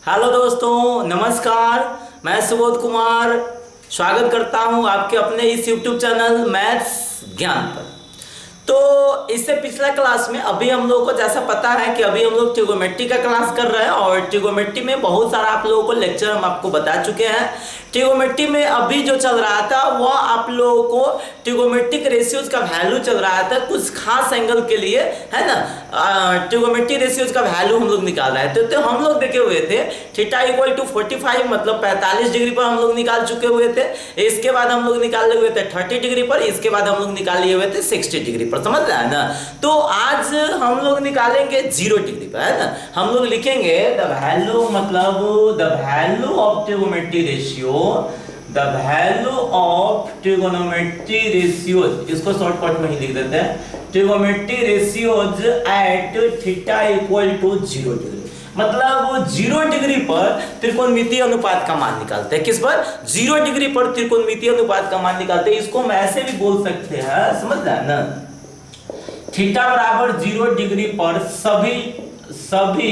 Hello दोस्तों, नमस्कार। मैं सुबोध कुमार स्वागत करता हूं आपके अपने इस YouTube चैनल मैथ्स ज्ञान पर। तो इससे पिछला क्लास में अभी हम लोगों को जैसा पता है कि अभी हम लोग ट्रिगोमेट्री का क्लास कर रहे हैं और ट्रिगोमेट्री में बहुत सारा आप लोगों को लेक्चर हम आपको बता चुके हैं। ट्रिगोमेट्री में अभी जो चल रहा था वह आप लोगों को ट्रिगोमेट्रिक रेशियोज का वैल्यू चल रहा था कुछ खास एंगल के लिए, है ना। ट्रिगोमेट्रिक रेशियोज का वैल्यू हम लोग निकाल रहे थे। तो हम लोग देखे हुए थे थीटा इक्वल टू 45 मतलब 45 डिग्री पर हम लोग निकाल चुके हुए थे। इसके बाद हम लोग निकाले हुए थे 30 डिग्री पर, इसके बाद हम लोग निकाल लिए हुए थे 60 डिग्री पर। समझ रहे हैं ना। तो आज हम लोग निकालेंगे 0 डिग्री पर, है ना। हम लोग लिखेंगे द वैल्यू मतलब the value of trigonometry ratio, the value of trigonometry ratios, इसको शॉर्टकट में ही लिख देते हैं, trigonometry ratios at theta equal to 0 degree. मतलब 0 डिग्री पर त्रिकोणमितीय अनुपात का मान निकालते हैं। किस पर? 0 डिग्री पर त्रिकोणमितीय अनुपात का मान निकालते हैं। इसको हम ऐसे भी बोल सकते हैं, समझ रहे हैं ना। थीटा बराबर 0 डिग्री पर सभी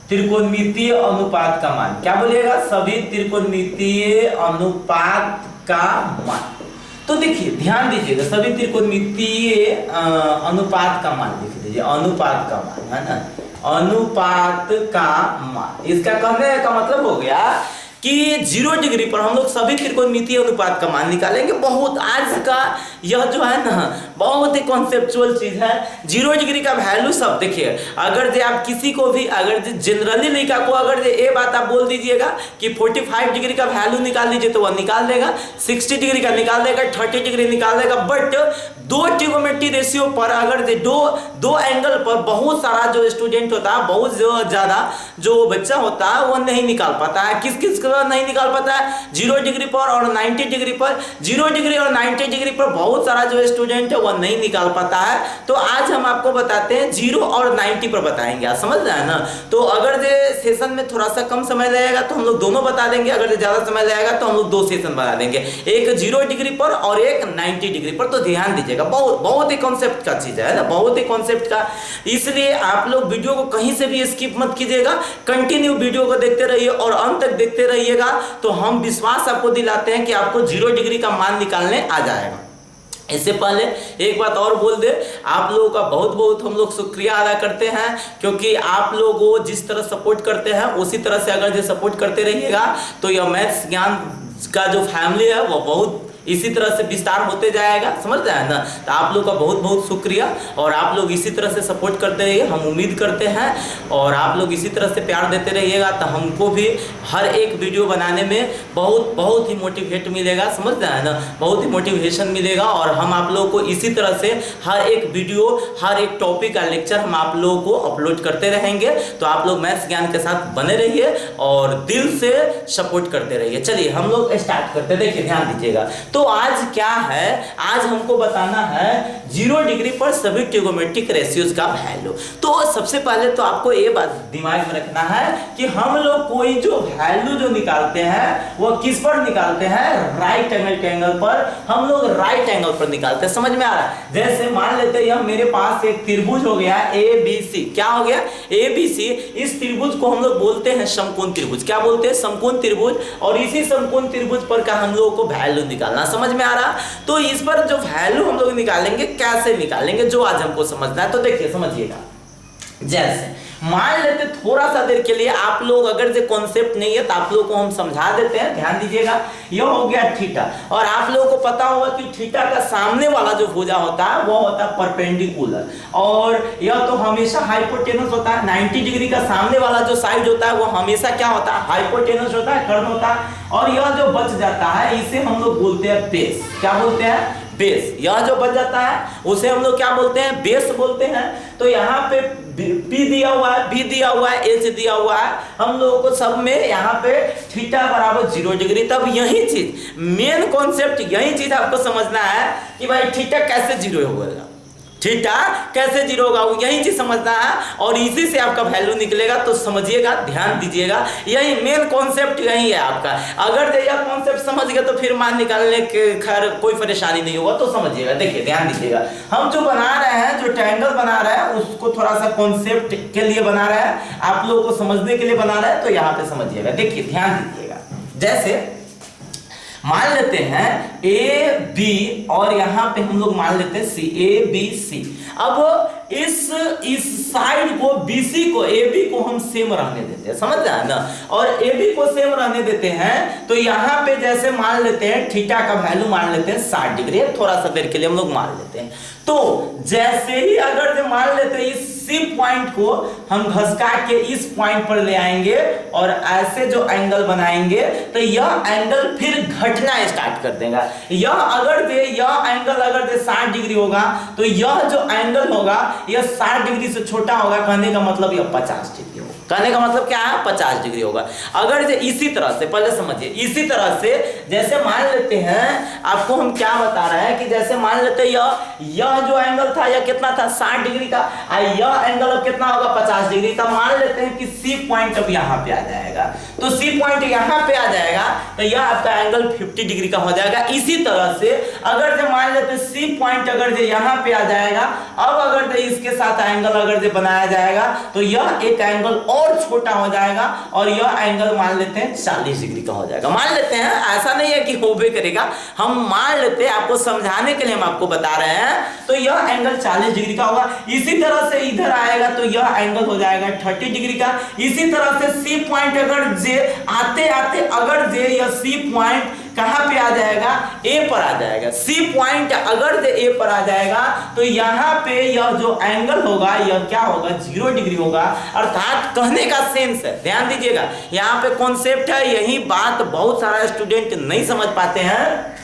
त्रिकोणमितीय अनुपात का मान, क्या बोलिएगा? सभी त्रिकोणमितीय अनुपात का मान। तो देखिए ध्यान दीजिएगा, सभी त्रिकोणमितीय अनुपात का मान लिख दीजिए, अनुपात का मान, है ना, अनुपात का मान। इसका कहने का मतलब हो गया कि 0 डिग्री पर हम लोग सभी त्रिकोणमितीय अनुपात का मान निकालेंगे। बहुत आज का यह जो है ना बहुत ही कॉन्सेप्चुअल चीज है। 0 डिग्री का वैल्यू सब देखिए, अगर जे आप किसी को भी अगर जनरली लड़का को अगर ये बात आप बोल दीजिएगा कि 45 डिग्री का वैल्यू निकाल लीजिए तो वह निकाल देगा, 60 डिग्री का निकाल देगा, 30 डिग्री निकाल देगा। बट दो ट्रिगोमेट्री रेशियो पर अगर दो एंगल पर बहुत सारा जो स्टूडेंट होता है, बहुत ज्यादा जो बच्चा होता है वह नहीं निकाल पाता है। किस किस का नहीं निकाल पाता है? 0 डिग्री पर और 90 डिग्री पर। 0 डिग्री और 90 डिग्री पर बहुत सारा जो स्टूडेंट है वह नहीं निकाल पाता है। तो आज हम आपको बताते हैं 0 और 90 पर बताएंगे, आप समझ रहे हैं ना। तो अगर जे सेशन में थोड़ा सा कम समय लगेगा तो हम लोग दोनों बता देंगे, अगर ज्यादा समय लगेगा तो हम लोग 2 सेशन बता देंगे, एक 0 डिग्री पर और एक 90 डिग्री पर। तो ध्यान दीजिएगा, बहुत ही कॉन्सेप्ट का चीज है ना, बहुत ही कॉन्सेप्ट का। इसलिए आप लोग वीडियो को कहीं से भी स्किप मत कीजिएगा, कंटिन्यू वीडियो को देखते रहिए और अंत तक देखते रहिएगा। तो हम विश्वास आपको दिलाते हैं कि आपको 0 डिग्री का मान निकालने आ जाएगा। इससे पहले एक बात और बोल दे, आप लोगों का बहुत बहुत हम लोग शुक्रिया अदा करते हैं, क्योंकि आप लोग वो जिस तरह सपोर्ट करते हैं उसी तरह से अगर जो सपोर्ट करते रहिएगा तो यह मैथ्स ज्ञान का जो फैमिली है वो बहुत इसी तरह से विस्तार होते जाएगा, समझ रहे हैं ना। तो आप लोग का बहुत बहुत शुक्रिया और आप लोग इसी तरह से सपोर्ट करते रहिए, हम उम्मीद करते हैं। और आप लोग इसी तरह से प्यार देते रहिएगा तो हमको भी हर एक वीडियो बनाने में बहुत ही मोटिवेट मिलेगा, समझ रहे हैं ना, बहुत ही मोटिवेशन मिलेगा। और हम आप लोगों को इसी तरह से हर एक वीडियो, हर एक टॉपिक का लेक्चर हम आप लोगों को अपलोड करते रहेंगे। तो आप लोग मैथ्स ज्ञान के साथ बने रहिए और दिल से सपोर्ट करते रहिए। चलिए हम लोग स्टार्ट करते हैं। देखिए ध्यान दीजिएगा, तो आज क्या है, आज हमको बताना है 0 डिग्री पर सभी ट्रिगोमेट्रिक रेशियोज का वैल्यू। तो सबसे पहले तो आपको ये बात दिमाग में रखना है कि हम लोग कोई जो वैल्यू जो निकालते हैं वो किस पर निकालते हैं? राइट एंगल ट्रायंगल पर। हम लोग राइट एंगल पर निकालते हैं, समझ में आ रहा है। जैसे मान लेते हैं मेरे पास एक त्रिभुज हो गया ABC। क्या हो गया? ABC। इस त्रिभुज को हम लोग बोलते हैं समकोण त्रिभुज। क्या बोलते हैं? समकोण त्रिभुज। और इसी समकोण त्रिभुज पर का हम लोगों को वैल्यू निकालना, समझ में आ रहा। तो इस पर जो वैल्यू हम लोग निकालेंगे, कैसे निकालेंगे, जो आज हमको समझना है। तो देखिए समझिएगा, जैसे मान लेते थोड़ा सा देर के लिए आप लोग अगर जो कॉन्सेप्ट नहीं है तो आप लोगों को हम समझा देते हैं। ध्यान दीजिएगा, यह हो गया थीटा और आप लोगों को पता होगा कि थीटा का सामने वाला जो भुजा होता है वो होता है परपेंडिकुलर और यह तो हमेशा हाइपोटेनस होता है। 90 डिग्री का सामने वाला जो साइड होता है वो हमेशा क्या होता है? हाइपोटेनस होता है, कर्ण होता है। और यह जो बच जाता है इसे हम लोग बोलते हैं बेस। क्या बोलते हैं? बेस। यह जो बच जाता है उसे हम लोग क्या बोलते हैं? बेस बोलते हैं। तो यहाँ पे P दिया हुआ है, B दिया हुआ है, H दिया हुआ है, हम लोगों को सब में यहाँ पे थीटा बराबर 0 डिग्री। तब यही चीज मेन कॉन्सेप्ट, यही चीज आपको समझना है कि भाई थीटा कैसे 0 होगा। थीटा कैसे जीरो होगा, यही चीज समझना है और इसी से आपका वैल्यू निकलेगा। तो समझिएगा, ध्यान दीजिएगा, यही मेन कॉन्सेप्ट यही है आपका। अगर यह कॉन्सेप्ट समझ गए तो फिर मान निकालने के खैर कोई परेशानी नहीं होगा। तो समझिएगा, देखिए ध्यान दीजिएगा, हम जो बना रहे हैं, जो ट्रायंगल बना रहे हैं, उसको थोड़ा सा कॉन्सेप्ट के लिए बना रहे हैं, आप लोगों को समझने के लिए बना रहे हैं। तो यहाँ पे समझिएगा, देखिए ध्यान दीजिएगा, जैसे मान लेते हैं ए बी और यहां पे हम लोग मान लेते हैं सी, ए बी सी। अब इस साइड को बीसी को ए बी को हम सेम रहने देते हैं, समझ रहे हैं ना, और ए बी को सेम रहने देते हैं। तो यहां पे जैसे मान लेते हैं थीटा का वैल्यू मान लेते हैं 60 डिग्री, थोड़ा सा देर के लिए हम लोग मान लेते हैं। तो जैसे ही अगर जो मान लेते हैं इस सी पॉइंट को हम घसका के इस पॉइंट पर ले आएंगे और ऐसे जो एंगल बनाएंगे तो यह एंगल फिर घटना स्टार्ट कर देगा। यह एंगल अगर 60 डिग्री होगा तो यह जो एंगल होगा यह 60 डिग्री से छोटा होगा, कहने का मतलब यह 50 डिग्री होगा। कहने का मतलब क्या है, 50 डिग्री होगा। अगर इसी तरह से, पहले समझिए, इसी तरह से जैसे मान लेते हैं, आपको हम क्या बता रहे हैं कि जैसे मान लेते हैं यह जो एंगल था यह कितना था, 60 डिग्री का, और यह एंगल अब कितना होगा, 50 डिग्री। तब मान लेते हैं कि सी पॉइंट अब यहाँ पे आ जाएगा। तो सी पॉइंट यहाँ पे आ जाएगा तो यह आपका एंगल 50 डिग्री का हो जाएगा। इसी तरह से अगर जो मान लेते हैं सी पॉइंट अगर जो यहाँ पे आ जाएगा, अब अगर जो इसके साथ एंगल अगर जो बनाया जाएगा तो यह एक एंगल और छोटा हो जाएगा और यह एंगल मान लेते हैं 40 डिग्री का हो जाएगा। मान लेते हैं, ऐसा नहीं है कि होबे करेगा, हम मान लेते हैं, आपको समझाने के लिए हम आपको बता रहे हैं। तो यह एंगल 40 डिग्री का होगा। इसी तरह से इधर आएगा तो यह एंगल हो जाएगा 30 डिग्री का। इसी तरह से सी पॉइंट अगर जे आते आते अगर जे यह सी पॉइंट कहां पे आ जाएगा, ए पर आ जाएगा। सी पॉइंट अगर जे ए पर आ जाएगा तो यहां पे यह जो एंगल होगा यह क्या होगा, 0 डिग्री होगा। अर्थात कहने का सेंस है, ध्यान दीजिएगा, यहां पे कॉन्सेप्ट है, यही बात बहुत सारा स्टूडेंट नहीं समझ पाते हैं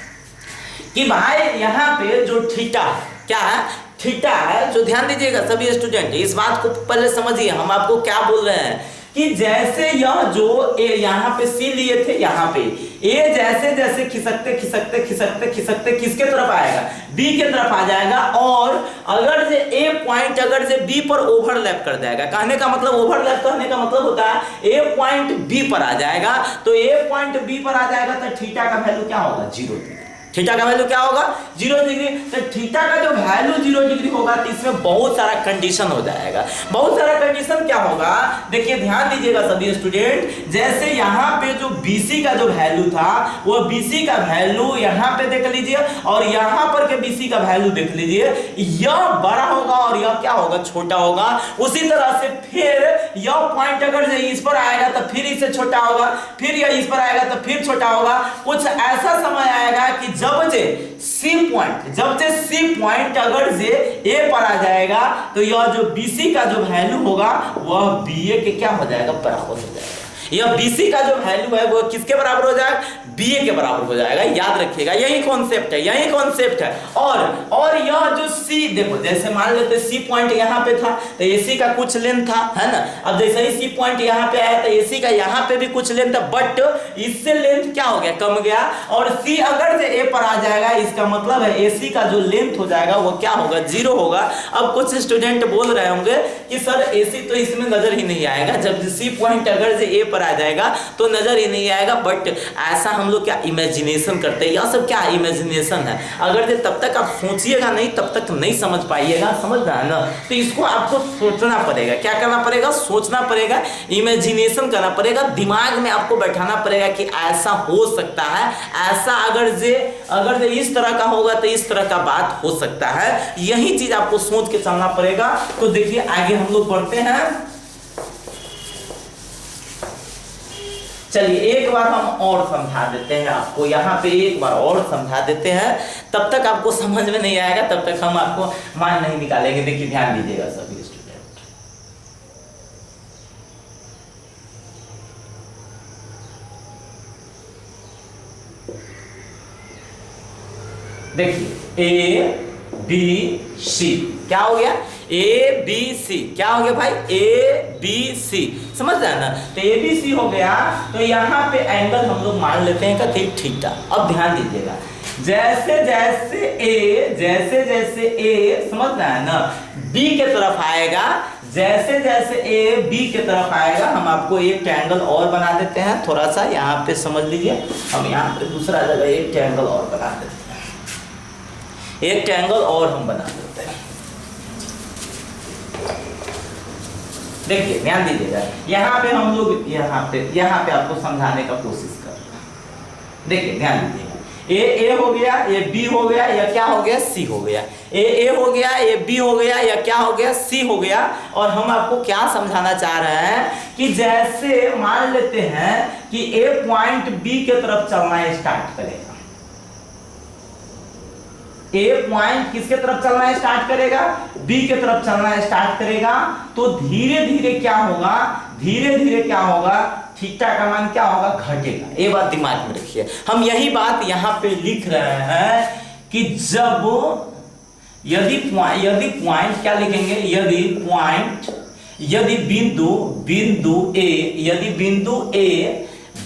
कि भाई यहां पे जो थीटा क्या है, थीटा है। जो ध्यान दीजिएगा सभी स्टूडेंट, इस बात को पहले समझिए, हम आपको क्या बोल रहे हैं कि जैसे यह जो ए यहाँ पे सी लिए थे, यहाँ पे ए जैसे जैसे खिसकते खिसकते खिसकते खिसकते किसके तरफ आएगा, बी के तरफ आ जाएगा। और अगर जे ए पॉइंट अगर जे बी पर ओवरलैप कर जाएगा, कहने का मतलब ओवरलैप करने का मतलब होता है ए पॉइंट बी पर आ जाएगा। तो ए पॉइंट बी पर आ जाएगा तो थीटा का वैल्यू क्या होगा, 0 डिग्री। थीटा का वैल्यू क्या होगा, 0 डिग्री। तो थीटा का जो वैल्यू 0 डिग्री होगा तो इसमें बहुत सारा कंडीशन हो जाएगा। बहुत सारा कंडीशन क्या होगा, देखिए ध्यान दीजिएगा सभी स्टूडेंट, जैसे यहाँ पे जो BC का जो वैल्यू था वो BC का वैल्यू यहाँ पे देख लीजिए और यहाँ पर के BC का वैल्यू देख लीजिए, यह बड़ा होगा और यह क्या होगा, छोटा होगा। उसी तरह से फिर यह पॉइंट अगर इस पर आएगा तो फिर इससे छोटा होगा, फिर यह इस पर आएगा तो फिर छोटा होगा। कुछ ऐसा समय आएगा कि जब जे सी पॉइंट अगर जे ए पर आ जाएगा तो यह जो BC का जो वैल्यू होगा वह BA के क्या हो जाएगा, बराबर हो जाएगा। यह BC का जो वैल्यू है वो किसके बराबर हो जाएगा, BA के बराबर हो जाएगा। याद रखिएगा, यही कॉन्सेप्ट है, यही कॉन्सेप्ट है। और यह जो C देखो, जैसे मान लेते C पॉइंट यहाँ पे था तो AC का कुछ लेंथ था, है ना। अब जैसे ही C पॉइंट यहाँ पे आया तो AC का यहाँ पे भी कुछ लेंथ था, बट इससे लेंथ क्या हो गया, कम गया। और C अगर से A पर आ जाएगा इसका मतलब है AC का जो लेंथ हो जाएगा वो क्या होगा, 0 होगा। अब कुछ स्टूडेंट बोल रहे होंगे कि सर AC तो इसमें नजर ही नहीं आएगा, जब C पॉइंट अगर से A पर आ जाएगा तो नजर ही नहीं आएगा। बट ऐसा हम लोग क्या इमेजिनेशन करते हैं, यह सब क्या इमेजिनेशन है। अगर तब तक आप सोचिएगा नहीं तब तक नहीं समझ पाइएगा, समझ रहा है ना। तो इसको आपको सोचना पड़ेगा, क्या करना पड़ेगा, सोचना पड़ेगा, इमेजिनेशन करना पड़ेगा, दिमाग में आपको बैठाना पड़ेगा कि ऐसा हो सकता है, ऐसा अगर जे इस तरह का होगा तो इस तरह का बात हो सकता है। यही चीज आपको सोच के चलना पड़ेगा। तो देखिए आगे हम लोग बढ़ते हैं। चलिए एक बार हम और समझा देते हैं आपको, यहाँ पे एक बार और समझा देते हैं, तब तक आपको समझ में नहीं आएगा, तब तक हम आपको मान नहीं निकालेंगे। देखिए ध्यान दीजिएगा सभी स्टूडेंट, देखिए ABC क्या हो गया, ABC क्या हो गया भाई, ABC समझ रहे हैं ना। तो ABC हो गया। तो यहाँ पे एंगल हम लोग मान लेते हैं कि थीटा। अब ध्यान दीजिएगा, जैसे जैसे ए समझ रहा है ना बी के तरफ आएगा, जैसे जैसे ए बी के तरफ आएगा हम आपको एक ट्रायंगल और बना देते हैं। थोड़ा सा यहाँ पे समझ लीजिए, हम यहाँ पे दूसरा जगह एक ट्रायंगल और बना देते हैं, एक ट्रायंगल और हम बना देते हैं। देखिए ध्यान दीजिएगा, यहाँ पे हम लोग यहाँ पे आपको समझाने का कोशिश कर रहे हैं। देखिए ध्यान दीजिएगा, ए हो गया, ये बी हो गया, या क्या हो गया सी हो गया, ए हो गया, ये बी हो गया, या क्या हो गया सी हो गया। और हम आपको क्या समझाना चाह रहे हैं कि जैसे मान लेते हैं कि ए पॉइंट बी के तरफ चलना स्टार्ट करेगा, ए पॉइंट किसके तरफ चलना स्टार्ट करेगा, बी के तरफ चलना स्टार्ट करेगा, तो धीरे धीरे क्या होगा, धीरे धीरे क्या होगा, थीटा का मान क्या होगा, घटेगा। ये बात दिमाग में रखिए। हम यही बात यहाँ पे लिख रहे हैं कि जब यदि पॉइंट क्या लिखेंगे, यदि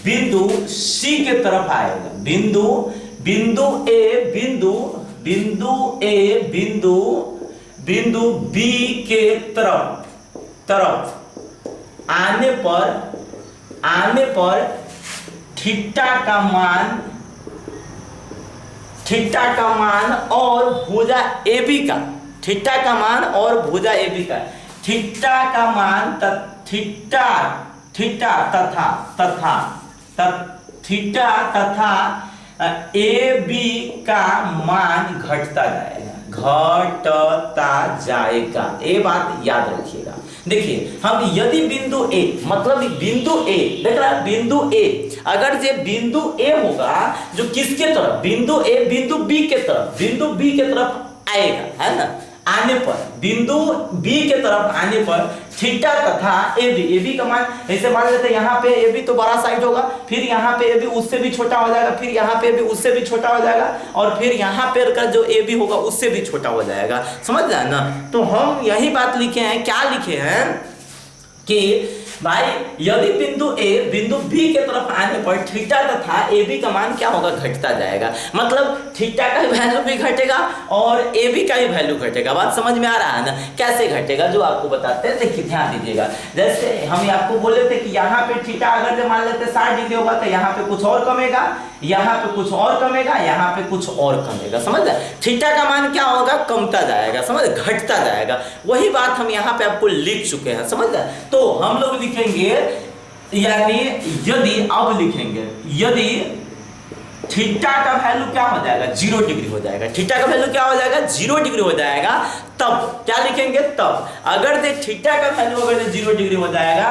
बिंदु सी के तरफ आएगा, बिंदु बी के तरफ आने पर थीटा का मान और भुजा AB का, थीटा का मान और भुजा AB का, थीटा का मान तथा AB का मान घटता जाएगा। ये बात याद रखिएगा। देखिए हम यदि बिंदु ए, मतलब बिंदु ए देख रहा है, बिंदु ए अगर ये बिंदु ए होगा जो किसके तरफ, बिंदु ए बिंदु बी के तरफ आएगा, है ना, आने पर बिंदु बी के तरफ आने पर थीटा तथा AB का मान, ऐसे मान लेते हैं यहाँ पे AB तो बड़ा साइड होगा, फिर यहाँ पे AB उससे भी छोटा हो जाएगा, फिर यहाँ पे AB उससे भी छोटा हो जाएगा, और फिर यहाँ पे का जो AB होगा उससे भी छोटा हो जाएगा। समझ जाए ना। तो हम यही बात लिखे हैं, क्या लिखे हैं कि भाई यदि बिंदु ए बिंदु बी के तरफ आने पर थीटा तथा AB का मान क्या होगा, घटता जाएगा। मतलब थीटा का वैल्यू भी घटेगा और AB का भी वैल्यू घटेगा। बात समझ में आ रहा है ना, कैसे घटेगा जो आपको बताते हैं। देखिए ध्यान दीजिएगा, जैसे हम आपको बोले थे कि यहाँ पे थीटा अगर जो मान लेते 60 डिग्री होगा तो यहाँ पे कुछ और कमेगा, यहाँ पे कुछ और कमेगा, यहाँ पे कुछ और कमेगा। समझ रहे, थीटा का मान क्या होगा, कमता जाएगा, समझ, घटता जाएगा। वही बात हम यहाँ पे आपको लिख चुके हैं। समझ रहे, तो हम लोग लिखेंगे, यानी यदि थीटा का वैल्यू क्या हो जाएगा, 0 डिग्री हो जाएगा, थीटा का वैल्यू क्या हो जाएगा, 0 डिग्री हो जाएगा, तब क्या लिखेंगे, तब अगर थीटा का वैल्यू अगर 0 डिग्री हो जाएगा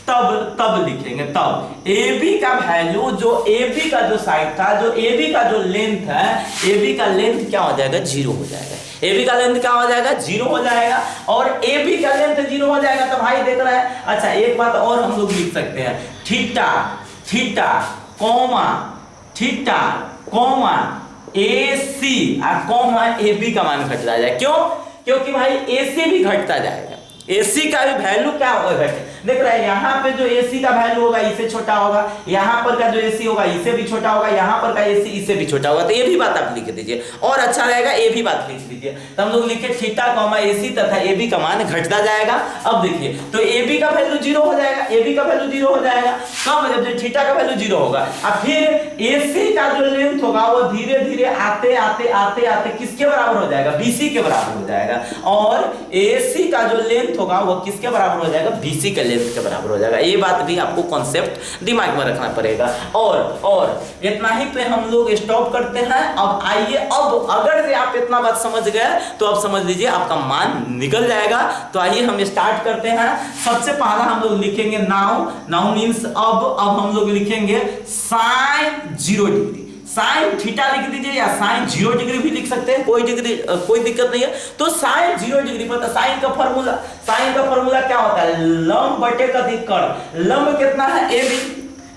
तब लिखेंगे, तब AB का वैल्यू, जो AB का जो साइड था, जो AB का जो लेंथ है, AB का लेंथ क्या हो जाएगा, 0 हो जाएगा। AB का लेंथ क्या हो जाएगा, 0 हो जाएगा, और AB का लेंथ 0 हो जाएगा। तो भाई देख रहा है, अच्छा एक बात और हम लोग लिख सकते हैं, theta comma AC comma AB का मान घट जाएगा। क्यों? क्योंकि भाई AC भी घटता जाएगा, AC का भी वैल्यू क्या होगा, देख रहे हैं यहाँ पे जो AC का वैल्यू होगा इससे छोटा होगा, यहाँ पर का जो AC होगा इससे भी छोटा होगा, यहाँ पर का AC इससे भी छोटा होगा। तो ये भी बात आप लिख दीजिए और अच्छा रहेगा, ये भी बात लिख लीजिए। तो हम लोग लिखे थीटा कॉमा AC तथा AB का मान घटता जाएगा। अब देखिए तो AB का वैल्यू 0 हो जाएगा, AB का वैल्यू 0 हो जाएगा कब, जब थीटा का वैल्यू 0 होगा। अब फिर AC का जो लेंथ होगा वो धीरे धीरे आते आते किसके बराबर हो जाएगा, BC के बराबर हो जाएगा, और AC का जो लेंथ होगा वो किसके बराबर हो जाएगा, BC के लेंथ के बराबर हो जाएगा। ये बात भी आपको कॉन्सेप्ट दिमाग में रखना पड़ेगा। और इतना ही पे हम लोग स्टॉप करते हैं। अब आइए, अब अगर आप इतना बात समझ गए तो अब समझ लीजिए आपका मान निकल जाएगा। तो आइए हम स्टार्ट करते हैं। सबसे पहला हम लोग लिखेंगे नाउ मींस अब हम लोग लिखेंगे sin 0 डिग्री, साइन थीटा लिख दीजिए या साइन 0 डिग्री भी लिख सकते हैं, कोई दिक्कत नहीं है। तो साइन 0 डिग्री पर साइन का फॉर्मूला क्या होता है, लंब बटे का अधिकरण। लंब कितना है AB,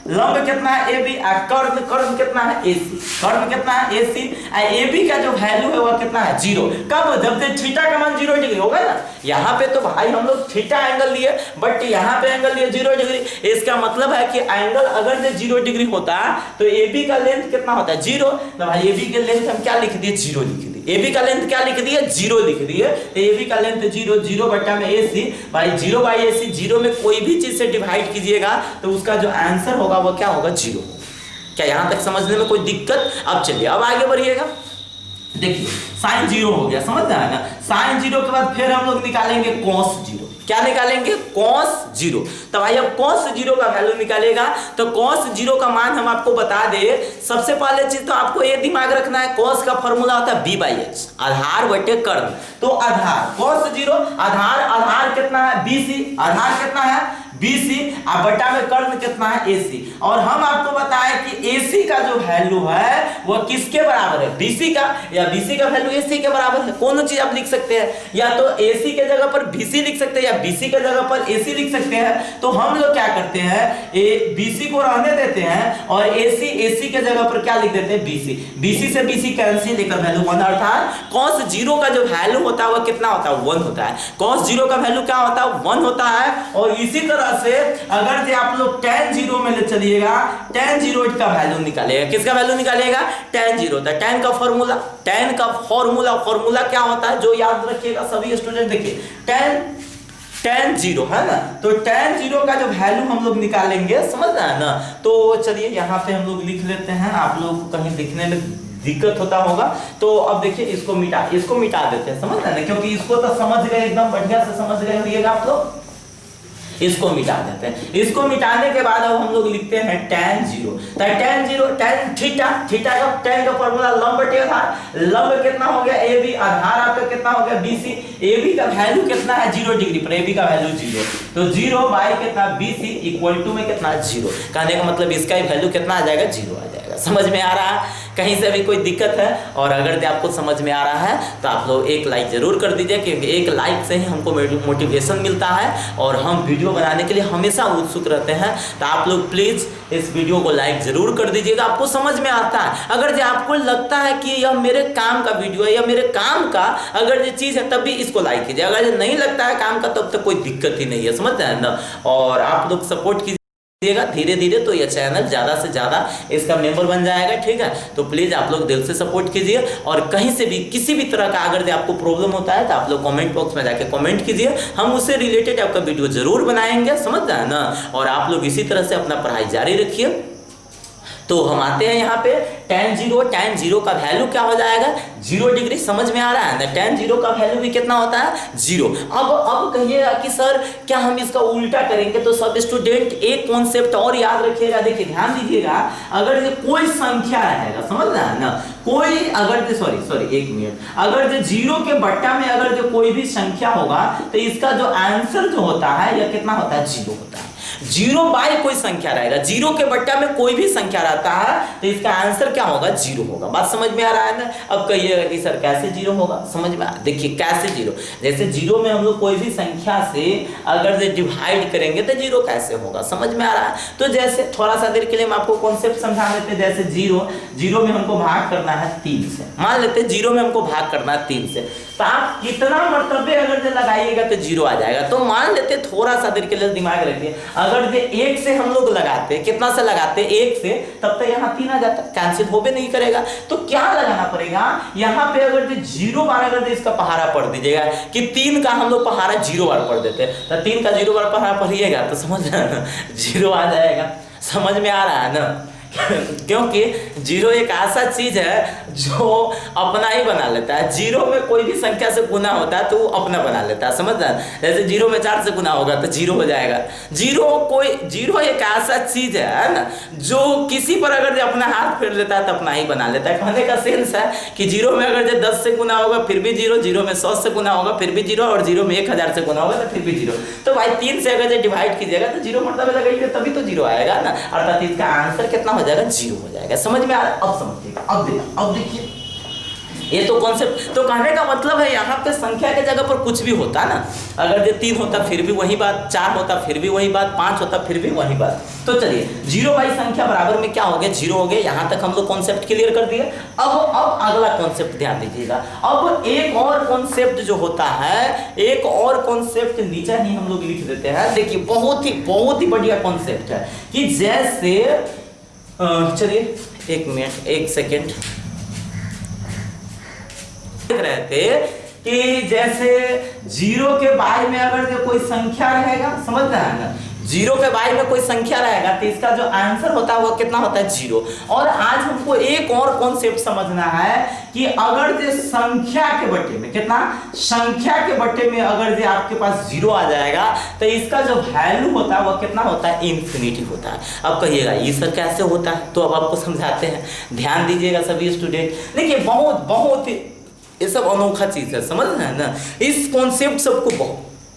लंब कितना है ए बी, कर्ण कर्ण कितना है ए सी, कर्ण कितना है ए सी, ए बी का जो वैल्यू है वो कितना है 0। कब? जब से थीटा का मान 0 डिग्री होगा ना। यहाँ पे तो भाई हम लोग थीटा एंगल लिए, बट यहाँ पे एंगल लिए 0 डिग्री। इसका मतलब है कि एंगल अगर जो 0 डिग्री होता तो ए बी का लेंथ कितना होता है 0। तो भाई ए बी के लेंथ हम क्या लिख दिए 0 लिख दिए, ए बी का लेंथ क्या लिख दिए 0 लिख दिए। तो ए बी का लेंथ 0, 0 बटा में ए सी, भाई 0 बाई ए सी, 0 में कोई भी चीज से डिवाइड कीजिएगा तो उसका जो आंसर होगा वो क्या होगा 0। क्या यहाँ तक समझने में कोई दिक्कत? अब चलिए अब आगे बढ़िएगा। देखिए साइन 0 हो गया, समझ रहे हैं ना। साइन 0 के बाद फिर हम लोग निकालेंगे कॉस 0। क्या निकालेंगे? कॉस 0। तो भाई अब कॉस 0 का वैल्यू निकालेगा तो कॉस 0 का मान हम आपको बता दे। सबसे पहले चीज तो आपको ये दिमाग रखना है, कॉस का फॉर्मूला होता है b/h, आधार बटे कर्ण। तो आधार कॉस 0, आधार कितना है BC, आधार कितना है BC, और बटा में कर्ण कितना है AC। और हम आपको बताएं कि AC का जो वैल्यू है वो किसके बराबर है? BC का, या BC का वैल्यू AC के बराबर है। कौन चीज आप लिख सकते हैं, या तो AC के जगह पर BC लिख सकते हैं या BC के जगह पर AC लिख सकते हैं। तो हम लोग क्या करते हैं, BC को रहने देते हैं और AC के जगह पर क्या लिख देते हैं BC से BC कैंसिल, लेकर वैल्यू 1। अर्थात cos 0 का जो वैल्यू होता है वो कितना होता है 1 होता है। cos 0 का वैल्यू क्या होता है 1 होता है। और इसी तरह से अगर जे आप लोग tan 0 में ले चलिएगा, tan 0 का वैल्यू निकालेगा। किसका वैल्यू निकालेगा? tan 0। था tan का फॉर्मूला क्या होता है जो याद रखिएगा सभी स्टूडेंट। देखिए tan 0 है ना, तो tan 0 का जो वैल्यू हम लोग निकालेंगे, समझ रहे हैं ना। तो चलिए यहाँ पे हम लोग लिख लेते हैं, आप लोग को कहीं लिखने में दिक्कत होता होगा तो अब देखिए इसको मिटा देते हैं, समझ रहे हैं ना, क्योंकि इसको तो समझ गए, एकदम बढ़िया से समझ गए होइएगा आप लोग। इसको मिटा देते हैं। इसको मिटाने के बाद अब हम लोग लिखते हैं tan 0। तो tan 0 tan थीटा का tan का फॉर्मूला लंब बटे आधार। लंब कितना हो गया AB, आधार आपका कितना हो गया BC। AB का वैल्यू कितना है 0 डिग्री पर, AB का वैल्यू 0। तो 0 बाई कितना BC इक्वल टू में कितना 0। कहने का मतलब इसका ही वैल्यू कितना आ जाएगा 0 आ जाएगा। समझ में आ रहा है? कहीं से भी कोई दिक्कत है? और अगर आपको समझ में आ रहा है तो आप लोग एक लाइक जरूर कर दीजिए, क्योंकि एक लाइक से ही हमको मोटिवेशन मिलता है और हम वीडियो बनाने के लिए हमेशा उत्सुक रहते हैं। तो आप लोग प्लीज इस वीडियो को लाइक जरूर कर दीजिएगा। आपको समझ में आता है, अगर जो आपको लगता है कि यह मेरे काम का वीडियो है या मेरे काम का अगर ये चीज़ है तब भी इसको लाइक कीजिए। अगर ये नहीं लगता है काम का तब तक कोई दिक्कत ही नहीं है, समझते हैं ना। और आप लोग सपोर्ट कीजिए धीरे धीरे, तो ये चैनल ज़्यादा से ज़्यादा इसका मेंबर बन जाएगा, ठीक है। तो प्लीज़ आप लोग दिल से सपोर्ट कीजिए। और कहीं से भी किसी भी तरह का अगर आपको प्रॉब्लम होता है तो आप लोग कमेंट बॉक्स में जाके कमेंट कीजिए, हम उससे रिलेटेड आपका वीडियो जरूर बनाएंगे, समझ रहे हैं ना। और आप लोग इसी तरह से अपना पढ़ाई जारी रखिए। तो हम आते हैं यहाँ पे tan 0 का वैल्यू क्या हो जाएगा 0 डिग्री। समझ में आ रहा है ना, tan 0 का वैल्यू भी कितना होता है 0। अब कहिएगा कि सर क्या हम इसका उल्टा करेंगे? तो सब स्टूडेंट एक कॉन्सेप्ट और याद रखिएगा, देखिए ध्यान दीजिएगा। अगर ये कोई संख्या रहेगा, समझ रहे हैं ना, कोई अगर सॉरी एक मिनट, अगर जो 0 के बट्टा में अगर जो कोई भी संख्या होगा तो इसका जो आंसर जो होता है यह कितना होता है 0 होता है। 0 बाई कोई संख्या रहेगा, 0 के बट्टा में कोई भी संख्या रहता है तो इसका आंसर क्या होगा 0 होगा। बात समझ में आ रहा है ना। अब कहिएगा कि सर कैसे 0 होगा, समझ में देखिए कैसे 0, जैसे 0 में हम लोग कोई भी संख्या से अगर डिवाइड करेंगे तो 0 कैसे होगा, समझ में आ रहा है। तो जैसे थोड़ा सा देर के लिए हम आपको कॉन्सेप्ट समझा देते हैं। जैसे 0 में हमको भाग करना है 3 से, मान लेते 0 में हमको भाग करना है 3 से, तो आप कितना मर्तबे अगर लगाइएगा तो 0 आ जाएगा। तो मान लेते थोड़ा सा देर के लिए दिमाग रखिए, अगर 1 से हम लोग लगाते, कितना से लगाते 1 से, तब तक यहाँ 3 आ जाता, कैंसिल हो भी नहीं करेगा। तो क्या लगाना पड़ेगा यहाँ पे, अगर 0 बार अगर इसका पहाड़ा पढ़ दीजिएगा कि 3 का हम लोग पहाड़ा 0 बार पढ़ देते, तो 3 का 0 बार पहाड़ा पढ़िएगा तो समझ रहे हैं 0 आ जाएगा। समझ में आ रहा है ना। क्योंकि 0 एक ऐसा चीज है जो अपना ही बना लेता है। 0 में कोई भी संख्या से गुना होता है तो वो अपना बना लेता है, समझ रहे हैं। जैसे 0 में 4 से गुना होगा तो 0 हो जाएगा। 0 एक ऐसा चीज है ना जो किसी पर अगर अपना हाथ फेर लेता है तो अपना ही बना लेता है। कहने का सेंस है कि 0 में अगर 10 से गुना होगा फिर भी 0, 0 में 100 से गुना होगा फिर भी 0, और 0 में 1000 से गुना होगा तो फिर भी 0। तो भाई 3 से अगर डिवाइड कीजिएगा तो 0 मतलब लगाइए तभी तो 0 आएगा ना। अर्थात इसका आंसर कितना हो जाएगा 0 हो जाएगा। समझ में आ रहा है? अब समझिएगा, अब देखिए ये तो कॉन्सेप्ट, तो कहने का मतलब है यहाँ पे संख्या के जगह पर कुछ भी होता ना, अगर ये 3 होता फिर भी वही बात, 4 होता फिर भी वही बात, 5 होता फिर भी वही बात। तो चलिए 0 बाई संख्या बराबर में क्या हो गया, 0 हो गया। यहाँ तक हम लोग कॉन्सेप्ट क्लियर कर दिए। अब अगला कॉन्सेप्ट ध्यान दीजिएगा। अब एक और कॉन्सेप्ट जो होता है, एक और कॉन्सेप्ट नीचे ही हम लोग लिख देते हैं। देखिए बहुत ही बढ़िया कॉन्सेप्ट है कि जैसे चलिए 1 मिनट 1 सेकेंड रहे थे कि जैसे 0 के बाई में अगर कोई संख्या रहेगा, समझ रहे हैं ना, 0 के बाई में कोई संख्या रहेगा तो इसका जो आंसर होता है वो कितना होता है, 0। और आज हमको एक और कॉन्सेप्ट समझना है कि अगर जो संख्या के बट्टे में कितना, संख्या के बट्टे में अगर जो आपके पास 0 आ जाएगा तो इसका जो वैल्यू होता है वो कितना होता है, इन्फिनिटी होता है। अब कहिएगा ये सर कैसे होता है, तो अब आपको समझाते हैं, ध्यान दीजिएगा सभी स्टूडेंट। देखिए बहुत ये सब अनोखा चीज है, समझ रहे हैं ना। इस कॉन्सेप्ट सबको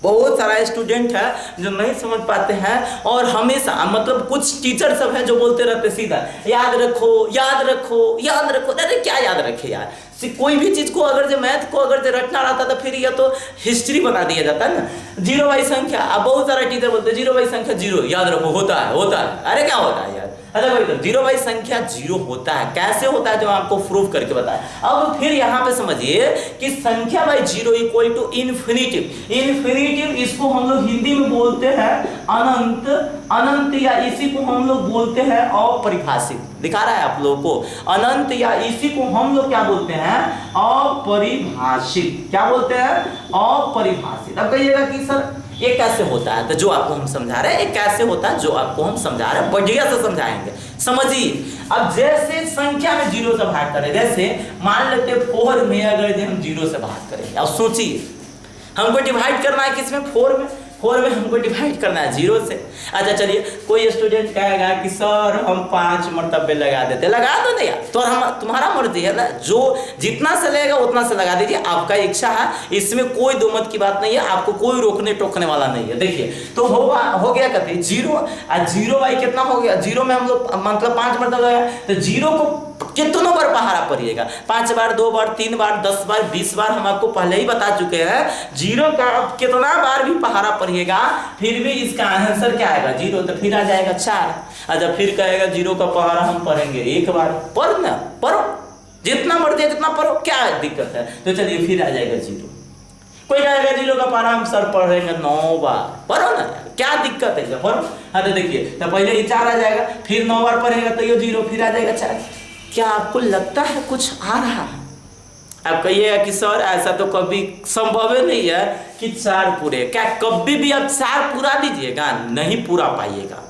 बहुत सारा स्टूडेंट है जो नहीं समझ पाते हैं, और हमेशा मतलब कुछ टीचर सब है जो बोलते रहते सीधा याद रखो याद रखो याद रखो। अरे क्या याद रखे यार, कोई भी चीज को अगर जो मैथ को अगर जो रटना रहता तो फिर यह तो हिस्ट्री बना दिया जाता है ना। 0 बाई संख्या, अब बहुत सारा टीचर बोलते हैं 0 बाई संख्या 0 याद रखो, होता है। अरे क्या होता है यार, अरे भाई तो 0 बाई संख्या 0 होता है, कैसे होता है जो आपको प्रूव करके बताया। अब फिर यहाँ पे समझिए कि संख्या बाई 0 इक्वल टू इन्फिनिटिव, इसको हम लोग हिंदी में बोलते हैं अनंत, या इसी को हम लोग बोलते हैं अपरिभाषित। दिखा रहा है आप लोगों को, अनंत या इसी को हम लोग क्या बोलते हैं, अपरिभाषित। क्या बोलते हैं, अपरिभाषित। अब कहिएगा कि सर ये कैसे होता है, तो जो आपको हम समझा रहे हैं ये कैसे होता है, जो आपको हम समझा रहे हैं बढ़िया से समझाएंगे, समझिए। अब जैसे संख्या में 0 से भाग करें, जैसे मान लेते 4 में अगर हम 0 से भाग करेंगे, अब सोचिए हमको डिवाइड करना है किसमें, 4 में हमको डिवाइड करना है 0 से। अच्छा चलिए कोई स्टूडेंट कहेगा कि सर हम 5 मरतबे लगा देते, लगा दो नहीं यार, तो तुम्हारा मर्जी है ना, जो जितना से लगेगा उतना से लगा दीजिए, आपका इच्छा है, इसमें कोई दो मत की बात नहीं है, आपको कोई रोकने टोकने वाला नहीं है। देखिए तो हो गया कहते 0 बाई कितना हो गया, 0 में हम लोग मतलब 5 मरतबा लगाया, तो 0 को कितनों बार पहाड़ा पड़िएगा, 5 बार 2 बार 3 बार 10 बार 20 बार, हम आपको पहले ही बता चुके हैं। 0 का कितना बार भी पहाड़ा पड़िएगा फिर भी इसका आंसर क्या आएगा, 0, तो फिर आ जाएगा 4। अच्छा फिर कहेगा 0 का पहाड़ा हम पढ़ेंगे 1 बार, पढ़ो जितना मर्जी जितना पढ़ो, क्या दिक्कत है। तो चलिए फिर आ जाएगा 0। कोई कहेगा 0 का पहाड़ा हम सर पढ़ेंगे 9 बार, पढ़ो ना क्या दिक्कत है, पढ़ो। हाँ तो देखिए तो पहले ये 4 आ जाएगा, फिर 9 बार पढ़ेगा तो ये 0, फिर आ जाएगा 4। क्या आपको लगता है कुछ आ रहा है? आप कहिएगा कि सर ऐसा तो कभी संभव ही नहीं है कि 4 पूरे, क्या कभी भी आप 4 पूरा दीजिएगा, नहीं पूरा पाइएगा।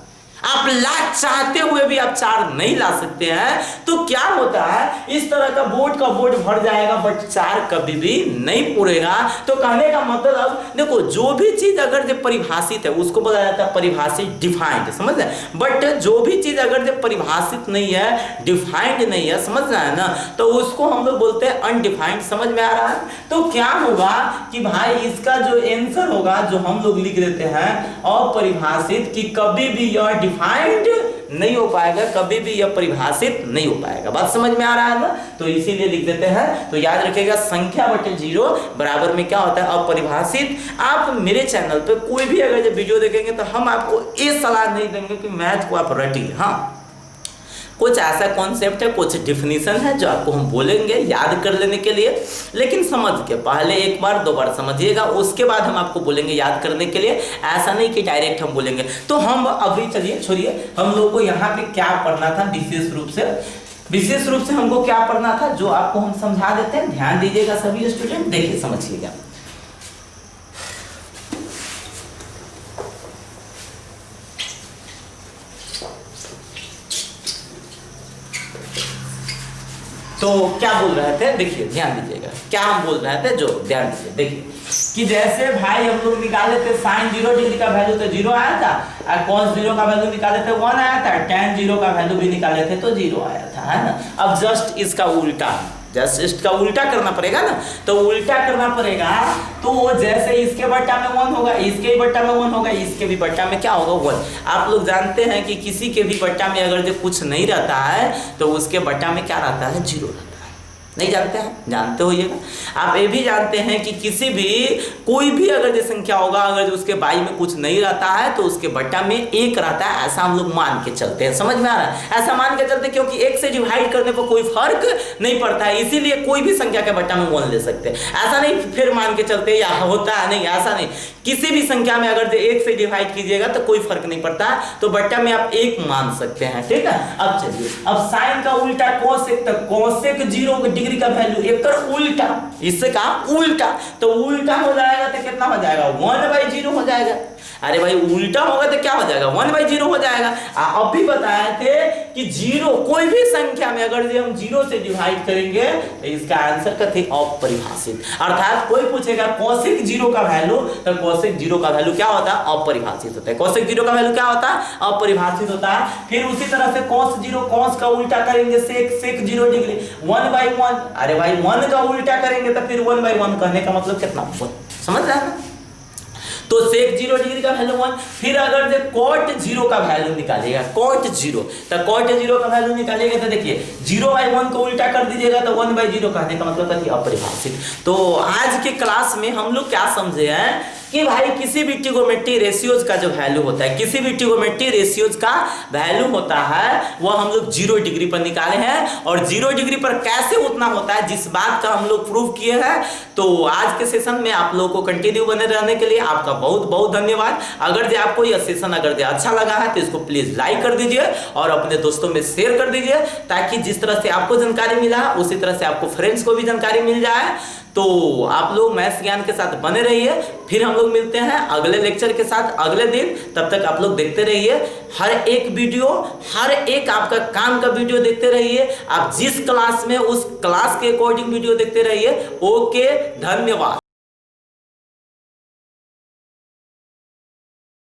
आप लाख चाहते हुए भी आप 4 नहीं ला सकते हैं। तो क्या होता है, इस तरह का बोर्ड भर जाएगा बट 4 कभी भी नहीं पूरेगा। तो कहने का मतलब देखो, जो भी चीज अगर जो परिभाषित है उसको बोला जाता है परिभाषित, डिफाइंड, समझ रहे हैं। बट जो भी चीज अगर जो परिभाषित नहीं है, डिफाइंड नहीं है, समझ रहे हैं ना, तो उसको हम लोग बोलते हैं अनडिफाइंड। समझ में आ रहा है? तो क्या होगा कि भाई इसका जो आंसर होगा जो हम लोग लिख देते हैं अपरिभाषित, कि कभी भी यह डिफाइंड नहीं हो पाएगा, कभी भी यह परिभाषित नहीं हो पाएगा। बात समझ में आ रहा है ना? तो इसीलिए लिख देते हैं। तो याद रखिएगा संख्या बटे 0 बराबर में क्या होता है, अपरिभाषित। आप मेरे चैनल पे कोई भी अगर जब वीडियो देखेंगे तो हम आपको ये सलाह नहीं देंगे कि मैथ को आप रटिए। हाँ, कुछ ऐसा कॉन्सेप्ट है, कुछ डिफिनीशन है जो आपको हम बोलेंगे याद कर लेने के लिए, लेकिन समझ के पहले 1 बार 2 बार समझिएगा, उसके बाद हम आपको बोलेंगे याद करने के लिए। ऐसा नहीं कि डायरेक्ट हम बोलेंगे। तो हम अभी चलिए छोड़िए, हम लोगों को यहाँ पे क्या पढ़ना था विशेष रूप से हमको क्या पढ़ना था जो आपको हम समझा देते हैं। ध्यान दीजिएगा सभी स्टूडेंट, देखिए समझिएगा। तो क्या बोल रहे थे, देखिए ध्यान दीजिएगा, क्या हम बोल रहे थे जो ध्यान दीजिए। देखिए कि जैसे भाई हम लोग निकाले थे sin 0 डिग्री का वैल्यू तो 0 आया था, और cos 0 का वैल्यू निकाले थे 1 आया था, tan 0 का वैल्यू भी निकाले थे तो 0 आया था, है ना। अब जस्ट इसका उल्टा करना पड़ेगा ना। तो उल्टा करना पड़ेगा तो जैसे इसके बट्टा में 1 होगा, इसके बट्टा में 1 होगा, इसके भी बट्टा में क्या होगा 1। आप लोग जानते हैं कि किसी के भी बट्टा में अगर जो कुछ नहीं रहता है तो उसके बट्टा में क्या रहता है, 0 रहता है। नहीं जानते हैं? जानते होइएगा। आप ये भी जानते हैं कि किसी भी कोई भी अगर जो संख्या होगा, अगर जो उसके बाई में कुछ नहीं रहता है तो उसके बट्टा में एक रहता है, ऐसा हम लोग मान के चलते हैं। समझ में आ रहा है? ऐसा मान के चलते क्योंकि एक से डिवाइड करने पर कोई फर्क नहीं पड़ता है, इसीलिए कोई भी संख्या के बट्टा में 1 ले सकते हैं। ऐसा नहीं फिर मान के चलते या होता है, नहीं ऐसा नहीं। किसी भी संख्या में अगर जो 1 से डिवाइड कीजिएगा तो कोई फर्क नहीं पड़ता, तो बट्टा में आप 1 मान सकते हैं। ठीक है, अब चलिए, अब साइन का उल्टा कोसेक, तक कोसेक 0 डिग्री का वैल्यू एक उल्टा, इससे कहा उल्टा, तो उल्टा हो जाएगा तो कितना हो जाएगा? 1/0 हो जाएगा। अरे भाई उल्टा होगा तो क्या हो जाएगा? 1/0 हो जाएगा। अब भी बताए थे कि 0 कोई भी संख्या में अगर हम 0 से डिवाइड करेंगे तो इसका आंसर का थे अपरिभाषित। अर्थात कोई पूछेगा कोसेक 0 का वैल्यू, तो कोसेक 0 का वैल्यू क्या होता है? अपरिभाषित होता है। कोसेक 0 का वैल्यू क्या होता है? अपरिभाषित होता है। फिर उसी तरह से cos 0, cos का उल्टा करेंगे सेक 0 डिग्री 1/1। अरे भाई 1 का उल्टा करेंगे तो फिर 1/1, कहने का मतलब कितना? समझ रहे हैं ना? तो सेक 0 डिग्री का वैल्यू 1। फिर अगर जो cot 0 का वैल्यू निकालिएगा, cot 0, तो cot 0 का वैल्यू निकालिएगा तो देखिए 0/1 को उल्टा कर दीजिएगा तो 1/0, कहने का मतलब कथी? अपरिभाषित। तो आज के क्लास में हम लोग क्या समझे हैं कि भाई किसी भी ट्रिगोनोमेट्री रेशियोज का जो वैल्यू होता है, किसी भी ट्रिगोनोमेट्री रेशियोज का वैल्यू होता है वो हम लोग 0 डिग्री पर निकाले हैं, और 0 डिग्री पर कैसे उतना होता है जिस बात का हम लोग प्रूव किए हैं। तो आज के सेशन में आप लोगों को कंटिन्यू बने रहने के लिए आपका बहुत बहुत धन्यवाद। अगर जो आपको यह सेशन अगर जो अच्छा लगा है तो इसको प्लीज लाइक कर दीजिए और अपने दोस्तों में शेयर कर दीजिए, ताकि जिस तरह से आपको जानकारी मिला उसी तरह से आपको फ्रेंड्स को भी जानकारी मिल जाए। तो आप लोग मैथ्स ज्ञान के साथ बने रहिए। फिर हम लोग मिलते हैं अगले लेक्चर के साथ अगले दिन। तब तक आप लोग देखते रहिए हर एक वीडियो, हर एक आपका काम का वीडियो देखते रहिए। आप जिस क्लास में उस क्लास के अकॉर्डिंग वीडियो देखते रहिए। ओके, धन्यवाद।